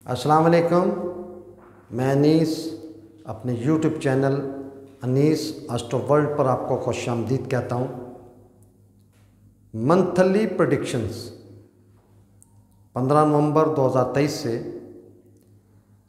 अस्सलाम वालेकुम। मैं अनीस अपने YouTube channel Anees astro world पर आपको खुशामदीद कहता हूँ। मंथली प्रेडिक्शंस 15 नवंबर 2023 से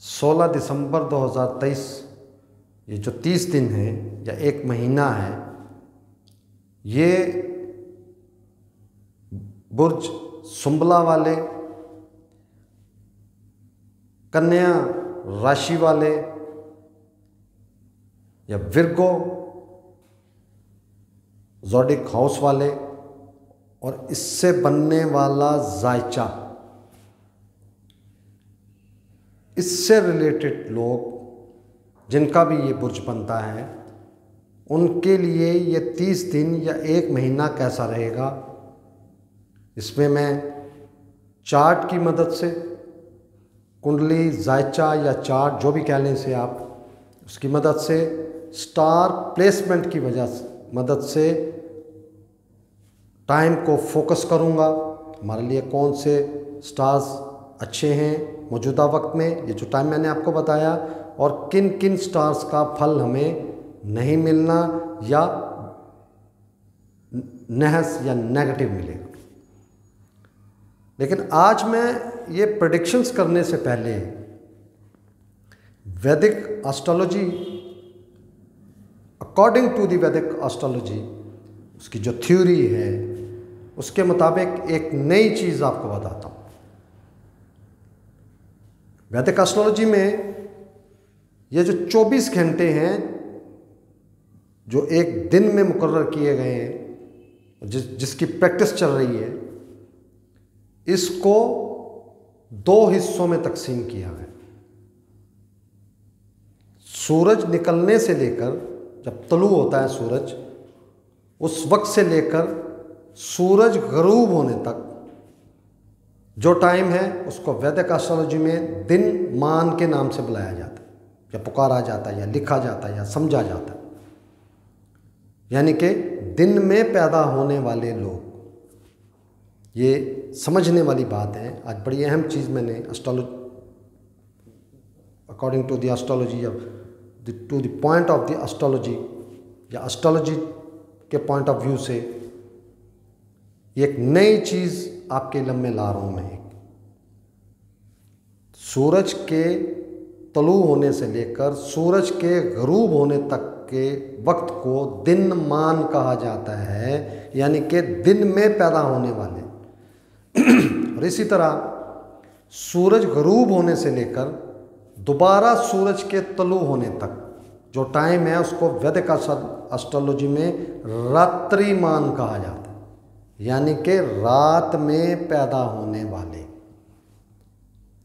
16 दिसंबर 2023, ये जो 30 दिन हैं या एक महीना है, ये बुर्ज सुंबला वाले, कन्या राशि वाले या विर्गो ज़ोडिक हाउस वाले और इससे बनने वाला जायचा, इससे रिलेटेड लोग जिनका भी ये बुर्ज बनता है, उनके लिए ये 30 दिन या एक महीना कैसा रहेगा, इसमें मैं चार्ट की मदद से, कुंडली, जायचा या चार्ट जो भी कह लें से आप, उसकी मदद से, स्टार प्लेसमेंट की मदद से टाइम को फोकस करूंगा। हमारे लिए कौन से स्टार्स अच्छे हैं मौजूदा वक्त में, ये जो टाइम मैंने आपको बताया, और किन किन स्टार्स का फल हमें नहीं मिलना या नहस या नेगेटिव मिलेगा। लेकिन आज मैं ये प्रेडिक्शंस करने से पहले वैदिक एस्ट्रोलॉजी, अकॉर्डिंग टू द वैदिक एस्ट्रोलॉजी, उसकी जो थ्योरी है, उसके मुताबिक एक नई चीज़ आपको बताता हूँ। वैदिक एस्ट्रोलॉजी में ये जो 24 घंटे हैं जो एक दिन में मुकर्रर किए गए हैं, जिसकी प्रैक्टिस चल रही है, इसको 2 हिस्सों में तकसीम किया है। सूरज निकलने से लेकर, जब तलू होता है सूरज, उस वक्त से लेकर सूरज गरूब होने तक जो टाइम है, उसको वैदिक एस्ट्रोलॉजी में दिन मान के नाम से बुलाया जाता है, या पुकारा जाता है, या लिखा जाता है, या समझा जाता है। यानी कि दिन में पैदा होने वाले लोग, ये समझने वाली बात है। आज बड़ी अहम चीज़ मैंने अकॉर्डिंग टू द एस्ट्रोलॉजी या to the point of the astrology या एस्ट्रोलॉजी के पॉइंट ऑफ व्यू से एक नई चीज़ आपके इल्म में ला रहा हूँ मैं। सूरज के तलू होने से लेकर सूरज के गरूब होने तक के वक्त को दिन मान कहा जाता है, यानी कि दिन में पैदा होने वाले। और इसी तरह सूरज गरूब होने से लेकर दोबारा सूरज के तलू होने तक जो टाइम है, उसको वैदिक एस्ट्रोलॉजी में रात्रिमान कहा जाता है, यानी कि रात में पैदा होने वाले।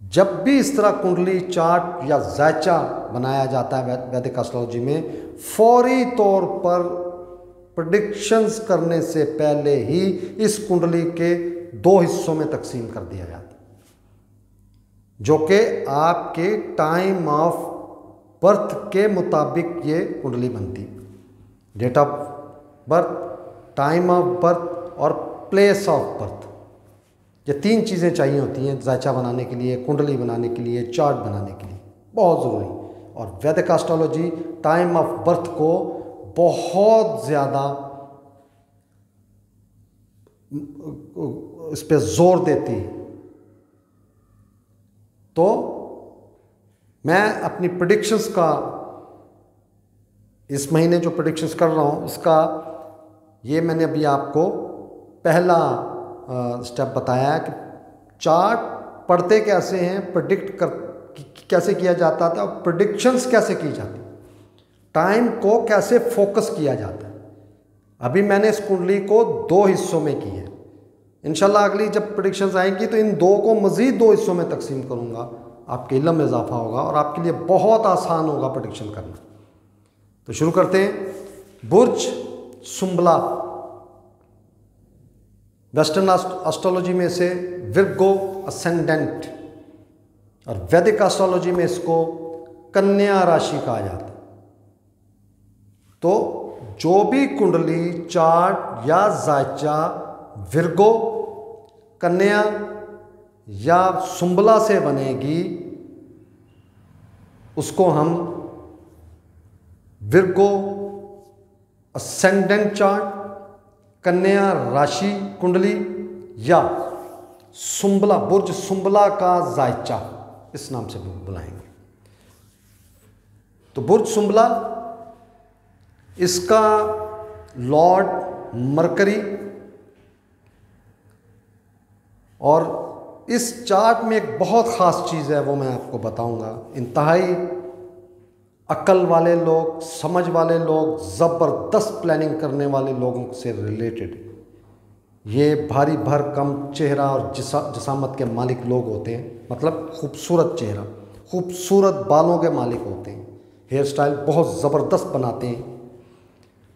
जब भी इस तरह कुंडली, चार्ट या जायचा बनाया जाता है वैदिक एस्ट्रोलॉजी में, फौरी तौर पर प्रेडिक्शंस करने से पहले ही इस कुंडली के 2 हिस्सों में तकसीम कर दिया जाता है, जो कि आपके टाइम ऑफ बर्थ के मुताबिक ये कुंडली बनती। Date of birth, time of birth और प्लेस ऑफ बर्थ, ये 3 चीज़ें चाहिए होती हैं जायचा बनाने के लिए, कुंडली बनाने के लिए, चार्ट बनाने के लिए, बहुत ज़रूरी। और वैदिक एस्ट्रोलॉजी टाइम ऑफ बर्थ को बहुत ज़्यादा इस पे जोर देती है। तो मैं अपनी प्रेडिक्शंस का, इस महीने जो प्रेडिक्शंस कर रहा हूँ, उसका ये मैंने अभी आपको पहला स्टेप बताया कि चार्ट पढ़ते कैसे हैं, प्रेडिक्ट कर कैसे किया जाता था, और प्रेडिक्शंस कैसे की जाती, टाइम को कैसे फोकस किया जाता है। अभी मैंने इस कुंडली को 2 हिस्सों में की है। इंशाल्लाह अगली जब प्रेडिक्शंस आएंगी तो इन 2 को मज़ीद 2 हिस्सों में तकसीम करूँगा। आपके इल्म में इजाफा होगा और आपके लिए बहुत आसान होगा प्रेडिक्शन करना। तो शुरू करते हैं। बुर्ज सुंबला वेस्टर्न एस्ट्रोलॉजी में से विर्गो असेंडेंट, और वैदिक एस्ट्रोलॉजी में इसको कन्या राशि कहा जाता है। तो जो भी कुंडली, चार्ट या जायचा विर्गो, कन्या या सुंबला से बनेगी, उसको हम विर्गो असेंडेंट चार्ट, कन्या राशि कुंडली या सुंबला, बुर्ज सुंबला का जायचा, इस नाम से बुलाएंगे। तो बुर्ज सुंबला, इसका लॉर्ड मरकरी, और इस चार्ट में एक बहुत ख़ास चीज़ है, वो मैं आपको बताऊंगा। इंतहाई अक्ल वाले लोग, समझ वाले लोग, ज़बरदस्त प्लानिंग करने वाले लोगों से रिलेटेड ये भारी भरकम चेहरा और जिसामत के मालिक लोग होते हैं। मतलब खूबसूरत चेहरा, खूबसूरत बालों के मालिक होते हैं, हेयर स्टाइल बहुत ज़बरदस्त बनाते हैं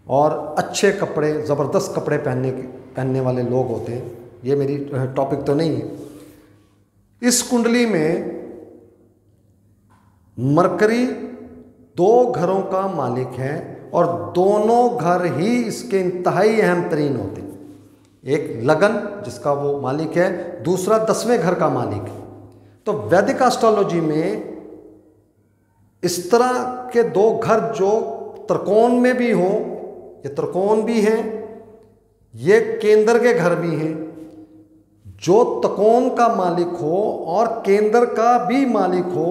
और अच्छे कपड़े, ज़बरदस्त कपड़े पहनने वाले लोग होते हैं। ये मेरी टॉपिक तो नहीं है। इस कुंडली में मरकरी 2 घरों का मालिक है और दोनों घर ही इसके इंतहाई अहम तरीन होते हैं। एक लगन जिसका वो मालिक है, दूसरा 10वें घर का मालिक है। तो वैदिक एस्ट्रोलॉजी में इस तरह के 2 घर जो त्रिकोण में भी हों, ये त्रिकोण भी हैं, ये केंद्र के घर भी हैं। जो त्रिकोण का मालिक हो और केंद्र का भी मालिक हो,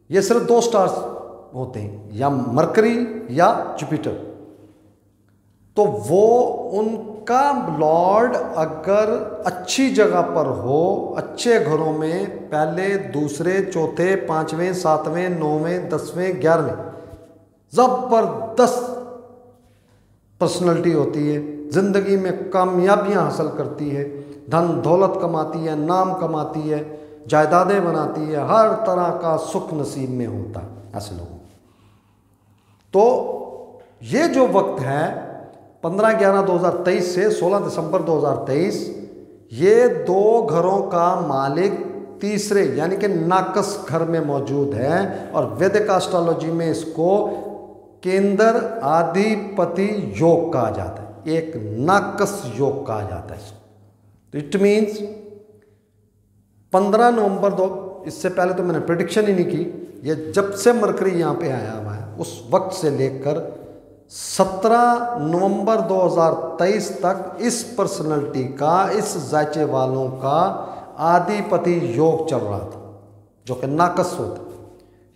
ये सिर्फ 2 स्टार्स होते हैं, या मरकरी या जुपिटर। तो वो उनका लॉर्ड अगर अच्छी जगह पर हो, अच्छे घरों में, पहले, दूसरे, चौथे, 5वें, 7वें, 9वें, 10वें, 11वें, ज़बरदस्त पर्सनैलिटी होती है, ज़िंदगी में कामयाबियां हासिल करती है, धन दौलत कमाती है, नाम कमाती है, जायदादें बनाती है, हर तरह का सुख नसीब में होता है ऐसे लोगों। तो ये जो वक्त है 15/11/2023 से 16 दिसंबर 2023, ये 2 घरों का मालिक तीसरे यानी कि नाकस घर में मौजूद है और वैदिक एस्ट्रोलॉजी में इसको केंद्र आधिपति योग कहा जाता है, एक नाकस योग कहा जाता है इसको। तो इट मीन्स 15 नवंबर 2, इससे पहले तो मैंने प्रेडिक्शन ही नहीं की, ये जब से मरकरी यहाँ पे आया हुआ है उस वक्त से लेकर 17 नवंबर 2023 तक इस पर्सनैलिटी का, इस जायचे वालों का आधिपति योग चल रहा था, जो कि नाकस होता।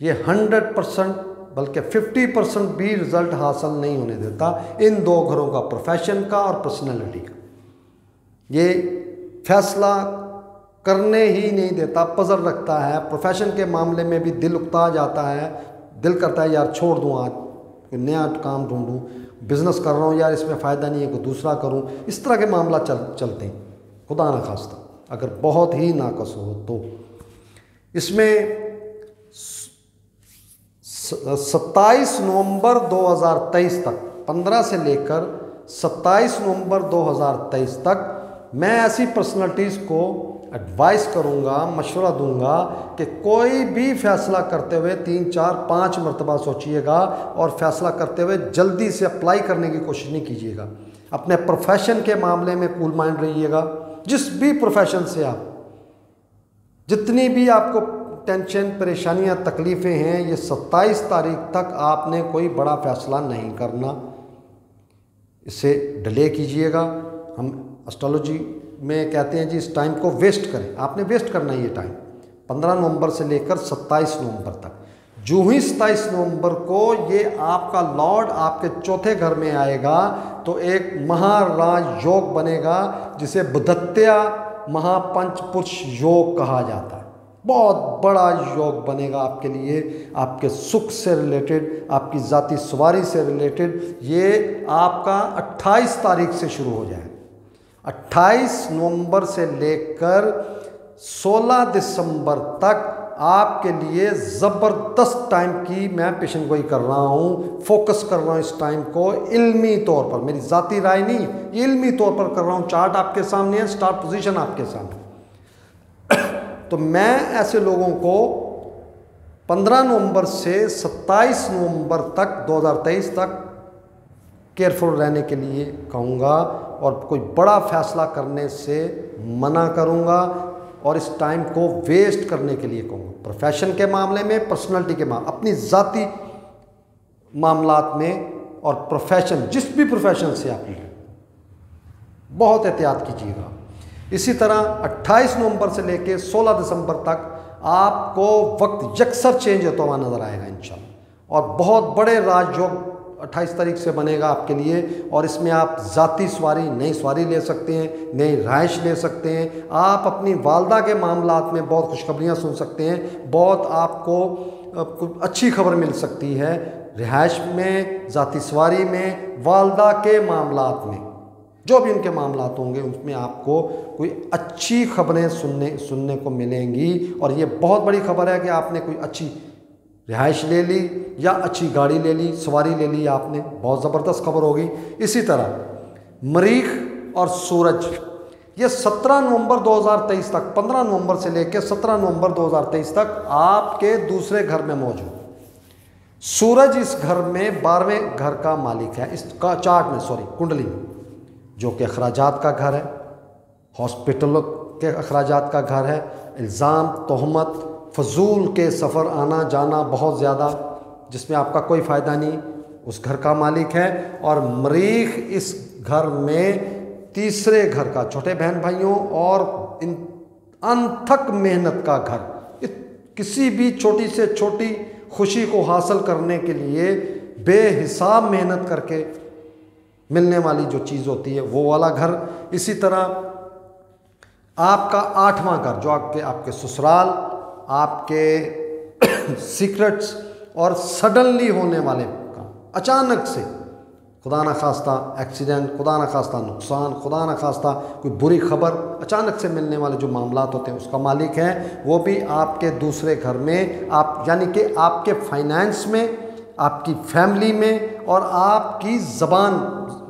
ये 100% बल्कि 50% भी रिजल्ट हासिल नहीं होने देता इन 2 घरों का, प्रोफेशन का और पर्सनैलिटी का। ये फैसला करने ही नहीं देता, पजल रखता है। प्रोफेशन के मामले में भी दिल उकता जाता है, दिल करता है यार छोड़ दूँ, आज कोई नया काम ढूंढूं, बिजनेस कर रहा हूँ यार इसमें फ़ायदा नहीं है, कोई दूसरा करूँ, इस तरह के मामला चलते हैं। खुदा ना खास्ता अगर बहुत ही नाकस हो तो इसमें 27 नवंबर 2023 तक, 15 से लेकर 27 नवंबर 2023 तक मैं ऐसी पर्सनालिटीज़ को एडवाइस करूंगा, मशवरा दूंगा कि कोई भी फैसला करते हुए 3, 4, 5 मरतबा सोचिएगा और फैसला करते हुए जल्दी से अप्लाई करने की कोशिश नहीं कीजिएगा। अपने प्रोफेशन के मामले में कूल माइंड रहिएगा। जिस भी प्रोफेशन से आप, जितनी भी आपको टेंशन, परेशानियां, तकलीफ़ें हैं, ये 27 तारीख तक आपने कोई बड़ा फैसला नहीं करना, इसे डिले कीजिएगा। हम एस्ट्रोलॉजी में कहते हैं जी इस टाइम को वेस्ट करें, आपने वेस्ट करना है ये टाइम 15 नवंबर से लेकर 27 नवंबर तक। जो ही 27 नवंबर को ये आपका लॉर्ड आपके चौथे घर में आएगा तो एक महाराज योग बनेगा जिसे बुधत्या महापंचपुरुष योग कहा जाता है। बहुत बड़ा योग बनेगा आपके लिए, आपके सुख से रिलेटेड, आपकी ज़ाती सवारी से रिलेटेड। ये आपका 28 तारीख से शुरू हो जाएगा। 28 नवंबर से लेकर 16 दिसंबर तक आपके लिए ज़बरदस्त टाइम की मैं पेशन गोई कर रहा हूँ, फोकस कर रहा हूँ इस टाइम को इल्मी तौर पर, मेरी ज़ाती राय नहीं, ये इल्मी तौर पर कर रहा हूँ। चार्ट आपके सामने है, स्टार पोजीशन आपके सामने। तो मैं ऐसे लोगों को 15 नवंबर से 27 नवंबर तक 2023 तक केयरफुल रहने के लिए कहूँगा और कोई बड़ा फैसला करने से मना करूँगा। और इस टाइम को वेस्ट करने के लिए कहूँगा। प्रोफेशन के मामले में, पर्सनैलिटी के मामले, अपनी ज़ाती मामलात में और प्रोफेशन, जिस भी प्रोफेशन से आप हैं, बहुत एहतियात कीजिएगा। इसी तरह 28 नवंबर से लेकर 16 दिसंबर तक आपको वक्त यकसर चेंज होता हुआ नज़र आएगा इंशाल्लाह। और बहुत बड़े राजयोग 28 तारीख से बनेगा आपके लिए, और इसमें आप ज़ाती सवारी, नई सवारी ले सकते हैं, नई रहाइश ले सकते हैं। आप अपनी वालदा के मामलात में बहुत खुशखबरियाँ सुन सकते हैं, बहुत आपको अच्छी खबर मिल सकती है। रिहाइश में, ज़ाती सवारी में, वालदा के मामलात में, जो भी उनके मामलात होंगे उसमें आपको कोई अच्छी खबरें सुनने को मिलेंगी। और ये बहुत बड़ी खबर है कि आपने कोई अच्छी रिहाइश ले ली या अच्छी गाड़ी ले ली, सवारी ले ली आपने, बहुत ज़बरदस्त खबर होगी। इसी तरह मरीख और सूरज, ये 17 नवंबर 2023 तक, 15 नवंबर से लेकर 17 नवंबर 2023 तक आपके दूसरे घर में मौजूद। सूरज इस घर में 12वें घर का मालिक है, इसका चार्ट में, कुंडली में, जो कि अखराजात का घर है, हॉस्पिटलों के अखराजात का घर है, इल्ज़ाम, तोहमत, फजूल के सफ़र आना जाना बहुत ज़्यादा, जिसमें आपका कोई फ़ायदा नहीं, उस घर का मालिक है। और मरीख इस घर में तीसरे घर का, छोटे बहन भाइयों और इन अनथक मेहनत का घर, किसी भी छोटी से छोटी खुशी को हासिल करने के लिए बेहिसाब मेहनत करके मिलने वाली जो चीज़ होती है, वो वाला घर। इसी तरह आपका 8वां घर, जो आपके ससुराल, आपके सीक्रेट्स और सडनली होने वाले काम, अचानक से, खुदा न खास्ता एक्सीडेंट, खुदा न खास्ता नुकसान, खुदा न खास्ता कोई बुरी खबर, अचानक से मिलने वाले जो मामलात होते हैं, उसका मालिक है। वो भी आपके दूसरे घर में, आप यानी कि आपके फाइनेंस में, आपकी फैमिली में और आपकी ज़बान,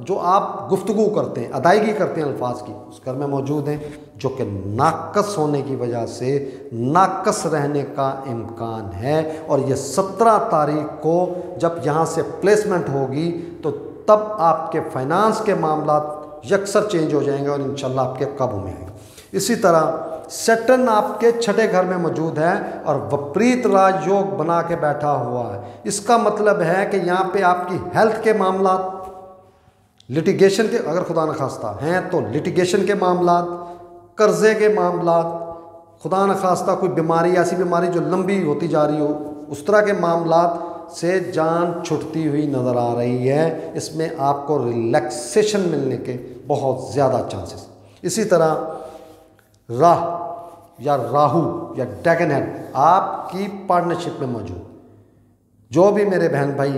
जो आप गुफ्तगू करते हैं, अदायगी करते हैं अल्फाज की, उस घर में मौजूद हैं, जो कि नाकस होने की वजह से नाकस रहने का इम्कान है। और ये 17 तारीख को जब यहाँ से प्लेसमेंट होगी तो तब आपके फाइनेंस के मामलात यकसर चेंज हो जाएंगे और इंशाल्लाह आपके काबू में आएंगे। इसी तरह सैटर्न आपके 6ठे घर में मौजूद है और विपरीत राजयोग बना के बैठा हुआ है। इसका मतलब है कि यहाँ पे आपकी हेल्थ के मामलात, लिटिगेशन के, अगर खुदा न खास्ता हैं तो लिटिगेशन के मामलात, कर्ज़े के मामलात, खुदा न खास्ता कोई बीमारी, ऐसी बीमारी जो लंबी होती जा रही हो, उस तरह के मामलात से जान छुटती हुई नज़र आ रही है। इसमें आपको रिलैक्सेशन मिलने के बहुत ज़्यादा चांसेस। इसी तरह राह या राहु या ड्रैगन हेड आपकी पार्टनरशिप में मौजूद। जो भी मेरे बहन भाई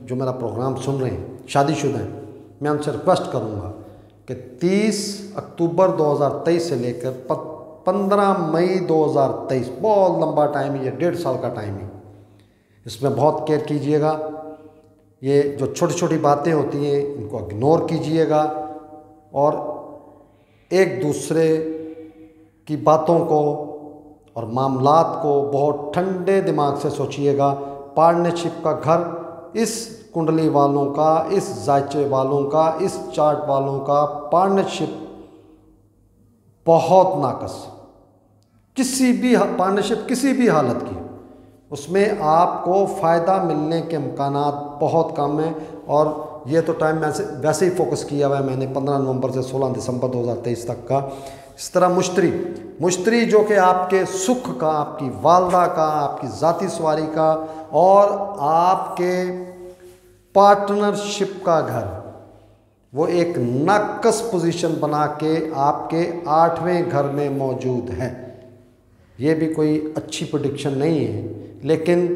जो मेरा प्रोग्राम सुन रहे हैं, शादीशुदा हैं, मैं उनसे रिक्वेस्ट करूंगा कि 30 अक्टूबर 2023 से लेकर 15 मई 2023, बहुत लंबा टाइम है, ये 1.5 साल का टाइम है, इसमें बहुत केयर कीजिएगा। ये जो छोटी छोटी बातें होती हैं इनको इग्नोर कीजिएगा और एक दूसरे की बातों को और मामलात को बहुत ठंडे दिमाग से सोचिएगा। पार्टनरशिप का घर इस कुंडली वालों का, इस जायचे वालों का, इस चार्ट वालों का पार्टनरशिप बहुत नाकस, किसी भी पार्टनरशिप किसी भी हालत की, उसमें आपको फ़ायदा मिलने के इम्कानात बहुत कम हैं। और ये तो टाइम वैसे ही फोकस किया हुआ है मैंने 15 नवंबर से 16 दिसंबर 2023 तक का। इस तरह मुश्तरी जो कि आपके सुख का, आपकी वालदा का, आपकी ज़ाती सवारी का और आपके पार्टनरशिप का घर, वो एक नाकस पोजीशन बना के आपके 8वें घर में मौजूद है। ये भी कोई अच्छी प्रेडिक्शन नहीं है, लेकिन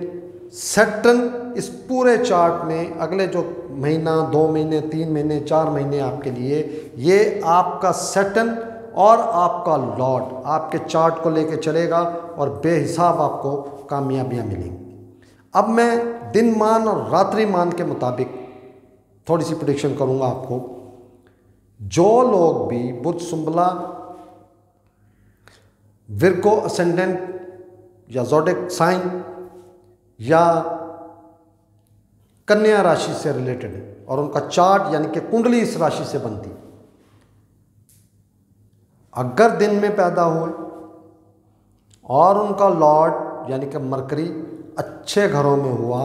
सैटर्न इस पूरे चार्ट में अगले जो महीना, 2 महीने, 3 महीने, 4 महीने आपके लिए, ये आपका सैटर्न और आपका लॉर्ड आपके चार्ट को लेके चलेगा और बेहिसाब आपको कामयाबियाँ मिलेंगी। अब मैं दिन मान और रात्रि मान के मुताबिक थोड़ी सी प्रेडिक्शन करूँगा आपको। जो लोग भी बुध सुंबला, विर्गो असेंडेंट या ज़ोडिक साइन या कन्या राशि से रिलेटेड है और उनका चार्ट यानी कि कुंडली इस राशि से बनती, अगर दिन में पैदा हुए और उनका लॉर्ड यानी कि मरकरी अच्छे घरों में हुआ,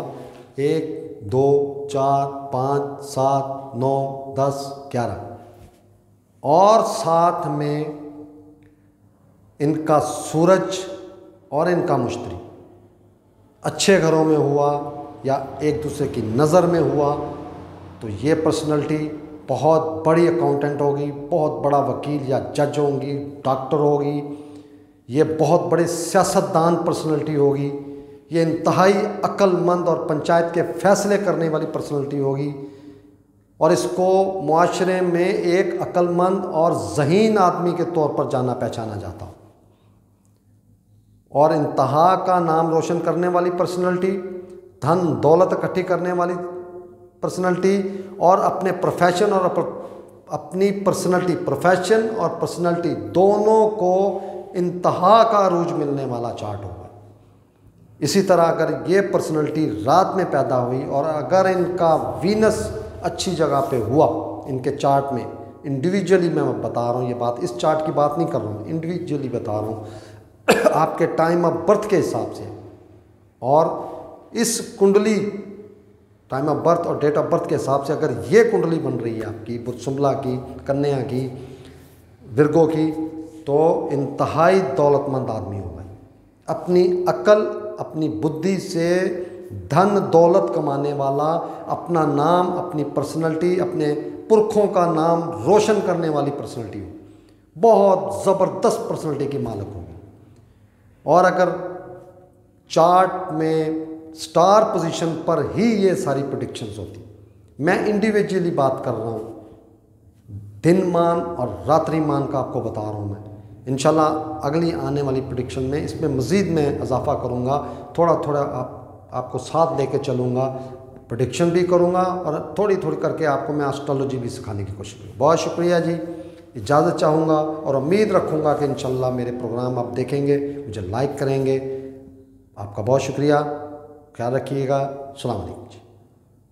1 2 4 5 7 9 10 11, और साथ में इनका सूरज और इनका मुश्तरी अच्छे घरों में हुआ या एक दूसरे की नज़र में हुआ, तो ये पर्सनैलिटी बहुत बड़ी अकाउंटेंट होगी, बहुत बड़ा वकील या जज होंगी, डॉक्टर होगी, ये बहुत बड़े सियासतदान पर्सनैलिटी होगी, ये इंतहाई अक्लमंद और पंचायत के फैसले करने वाली पर्सनैलिटी होगी, और इसको मुआशरे में एक अक्लमंद और ज़हीन आदमी के तौर पर जाना पहचाना जाता हो, और इंतहा का नाम रोशन करने वाली पर्सनैलिटी, धन दौलत इकट्ठी करने वाली पर्सनैलिटी, और अपने प्रोफेशन और अपनी पर्सनैलिटी, प्रोफेशन और पर्सनैलिटी दोनों को इंतहा का अरूज मिलने वाला चार्ट होगा। इसी तरह अगर ये पर्सनैलिटी रात में पैदा हुई और अगर इनका वीनस अच्छी जगह पे हुआ इनके चार्ट में, इंडिविजुअली मैं बता रहा हूँ ये बात, इस चार्ट की बात नहीं कर रहा हूँ, इंडिविजुअली बता रहा हूँ आपके टाइम ऑफ बर्थ के हिसाब से, और इस कुंडली टाइम ऑफ बर्थ और डेट ऑफ बर्थ के हिसाब से अगर ये कुंडली बन रही है आपकी बुधसुमला की, कन्या की, विर्गो की, तो इंतहाई दौलतमंद आदमी होगा। अपनी अकल, अपनी बुद्धि से धन दौलत कमाने वाला, अपना नाम, अपनी पर्सनैलिटी, अपने पुरखों का नाम रोशन करने वाली पर्सनैलिटी हो, बहुत ज़बरदस्त पर्सनैलिटी की मालिक होगी। और अगर चार्ट में स्टार पोजीशन पर ही ये सारी प्रेडिक्शंस होती, मैं इंडिविजुअली बात कर रहा हूँ, दिनमान और रात्रिमान का आपको बता रहा हूँ मैं। इंशाल्लाह अगली आने वाली प्रेडिक्शन में इसमें मज़ीद मैं इजाफ़ा करूँगा, थोड़ा थोड़ा आपको साथ लेके चलूँगा, प्रेडिक्शन भी करूँगा और थोड़ी थोड़ी करके आपको मैं एस्ट्रोलॉजी भी सिखाने की कोशिश करूँगा। बहुत शुक्रिया जी, इजाज़त चाहूँगा और उम्मीद रखूँगा कि इंशाल्लाह मेरे प्रोग्राम आप देखेंगे, मुझे लाइक करेंगे। आपका बहुत शुक्रिया, ख्याल रखिएगा। अस्सलाम वालेकुम।